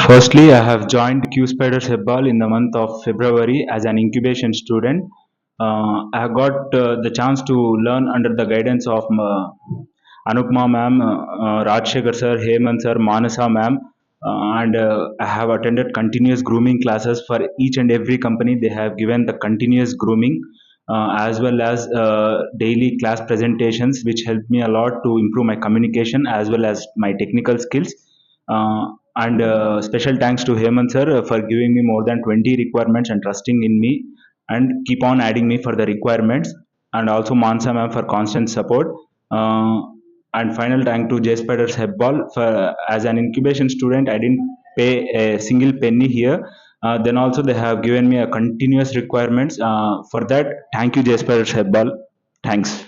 Firstly, I have joined QSpiders Hebbal in the month of February as an incubation student. I have got the chance to learn under the guidance of Anupma ma'am, Rajshekhar sir, Hemant sir, Manasa ma'am, and I have attended continuous grooming classes for each and every company. They have given the continuous grooming as well as daily class presentations, which helped me a lot to improve my communication as well as my technical skills. And special thanks to Hemant sir for giving me more than 20 requirements and trusting in me and keep on adding me for the requirements. And also Mansa ma'am for constant support. Uh, and final thank to JSpiders Hebbal for as an incubation student, I didn't pay a single penny here. Then also they have given me a continuous requirements. For that, thank you JSpiders Hebbal. Thanks.